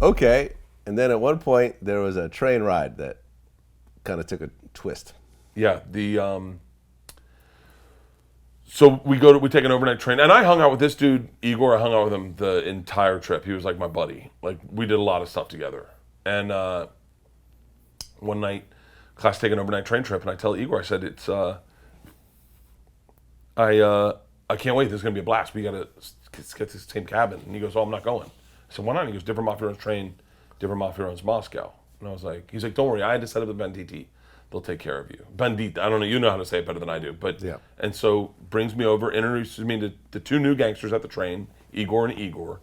Okay. And then at one point, there was a train ride that kind of took a twist. Yeah, so we take an overnight train, and I hung out with this dude, Igor. I hung out with him the entire trip. He was like my buddy. Like, we did a lot of stuff together. And one night, class take an overnight train trip, and I tell Igor, I said, I can't wait. This is gonna be a blast. We gotta get this same cabin. And he goes, oh, I'm not going. I said, why not? And he goes, different mafia owns train, different mafia owns Moscow. And I was like, he's like, don't worry, I had to set up the banditi. They'll take care of you. Bandit, I don't know, you know how to say it better than I do. But yeah. And so brings me over, introduces me to the two new gangsters at the train, Igor and Igor.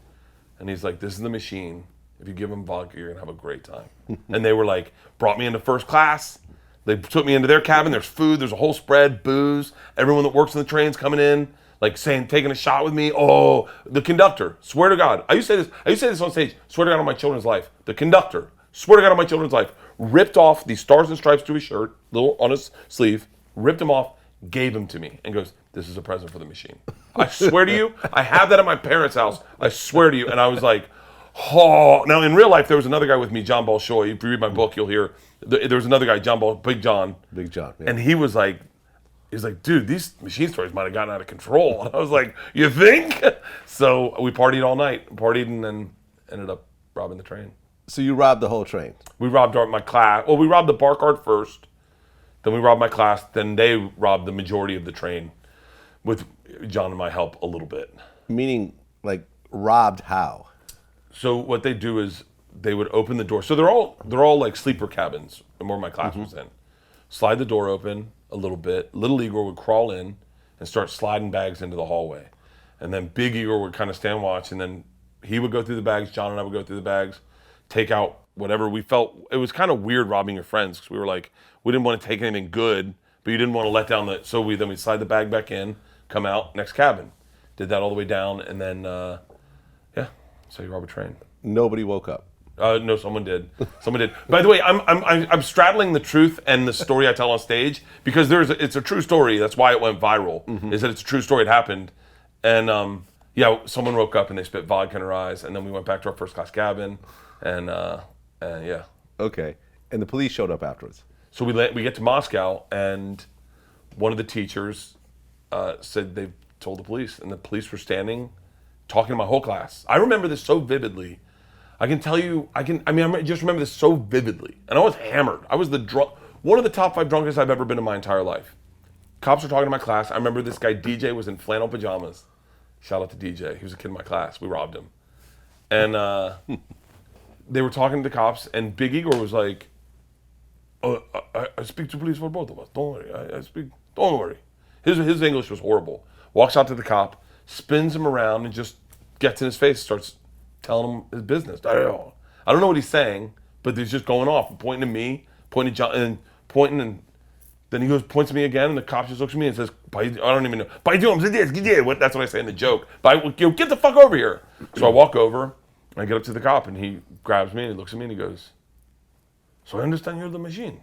And he's like, this is the machine. If you give them vodka, you're gonna have a great time. And they were like, brought me into first class. They took me into their cabin. There's food, there's a whole spread, booze. Everyone that works in the train's coming in, like taking a shot with me. Oh, the conductor, swear to God. I used to say this on stage, swear to God on my children's life. The conductor, swear to God on my children's life, ripped off these stars and stripes to his shirt, little on his sleeve, ripped them off, gave them to me, and goes, this is a present for the machine. I swear to you, I have that at my parents' house. I swear to you. And I was like, oh. Now, in real life, there was another guy with me, John Bolshoi. If you read my book, you'll hear, there was another guy, Big John. Big John, yeah. And he was like, dude, these machine stories might have gotten out of control. And I was like, you think? So we partied all night, and then ended up robbing the train. So you robbed the whole train? We robbed my class. Well, we robbed the bar card first. Then we robbed my class. Then they robbed the majority of the train with John and my help a little bit. Meaning, like, robbed how? So what they do is they would open the door. So they're all like sleeper cabins, where my class was in. Slide the door open a little bit. Little Igor would crawl in and start sliding bags into the hallway. And then Big Igor would kind of stand watch, and then he would go through the bags. John and I would go through the bags, take out whatever we felt. It was kind of weird robbing your friends, because we were like, we didn't want to take anything good, but you didn't want to let down so we'd slide the bag back in, come out, next cabin. Did that all the way down, and then, so you rob a train. Nobody woke up. No, someone did. Someone did. By the way, I'm straddling the truth and the story I tell on stage, because it's a true story. That's why it went viral. Is that it's a true story. It happened, and someone woke up and they spit vodka in her eyes, and then we went back to our first class cabin, and yeah. Okay, and the police showed up afterwards. So we get to Moscow, and one of the teachers said they told the police, and the police were standing, talking to my whole class. I remember this so vividly. I just remember this so vividly. And I was hammered. I was one of the top 5 drunkest I've ever been in my entire life. Cops were talking to my class. I remember this guy, DJ, was in flannel pajamas. Shout out to DJ. He was a kid in my class. We robbed him. And they were talking to the cops, and Big Igor was like, I speak to police for both of us. Don't worry. Don't worry. His English was horrible. Walks out to the cop, spins him around, and just gets in his face, starts telling him his business. I don't know what he's saying, but he's just going off, pointing at me, pointing at John, and pointing, and then he points at me again, and the cop just looks at me and says, I don't even know. That's what I say in the joke. Get the fuck over here. So I walk over, and I get up to the cop, and he grabs me, and he looks at me, and he goes, so I understand you're the machine.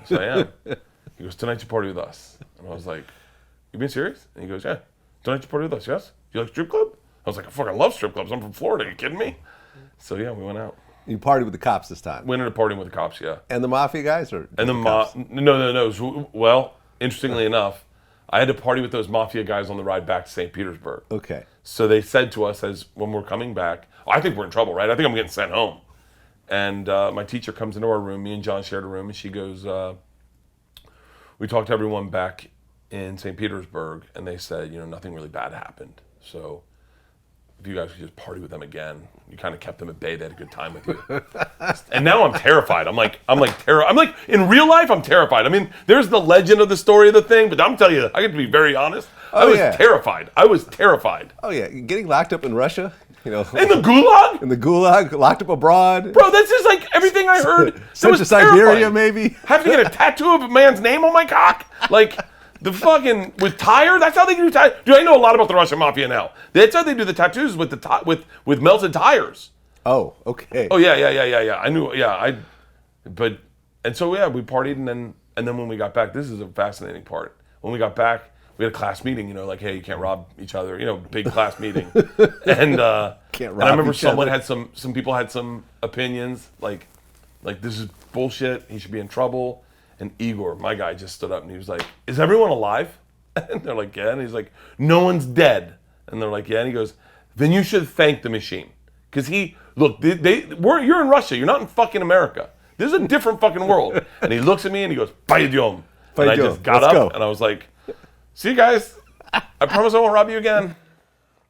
So I am. He goes, tonight you party with us. And I was like, you being serious? And he goes, yeah. Tonight you party with us, yes? You like strip club? I was like, I fucking love strip clubs. I'm from Florida. Are you kidding me? So yeah, we went out. You partied with the cops this time? We ended up partying with the cops, yeah. And the mafia guys? No. Well, interestingly enough, I had to party with those mafia guys on the ride back to St. Petersburg. Okay. So they said to us when we're coming back, I think we're in trouble, right? I think I'm getting sent home. And my teacher comes into our room. Me and John shared a room, and she goes, we talked to everyone back in St. Petersburg, and they said, nothing really bad happened. So if you guys could just party with them again, you kind of kept them at bay. They had a good time with you. And now I'm terrified. I'm like in real life, I'm terrified. I mean, there's the legend of the story of the thing, but I'm telling you, I get to be very honest. I was terrified. I was terrified. Oh yeah, getting locked up in Russia. In the gulag? In the gulag, locked up abroad. Bro, this is like everything I heard. Sent to Siberia, maybe. Having to get a tattoo of a man's name on my cock? Like, the fucking, with tire? That's how they do tattoos. Dude, I know a lot about the Russian mafia now. That's how they do the tattoos with with melted tires. Oh, okay. Oh, yeah. I knew, yeah. And so, yeah, we partied, and then when we got back, this is a fascinating part. When we got back, we had a class meeting, you know, like, hey, you can't rob each other, you know, big class meeting. And Can't and I rob remember each someone other. had some people had some opinions, like this is bullshit. He should be in trouble. And Igor, my guy, just stood up and he was like, "Is everyone alive?" And they're like, "Yeah." And he's like, "No one's dead." And they're like, "Yeah." And he goes, "Then you should thank the machine, because you're in Russia. You're not in fucking America. This is a different fucking world." And he looks at me and he goes, "Paydyom." And I just got Let's up go. and I was like, "See you guys. I promise I won't rob you again."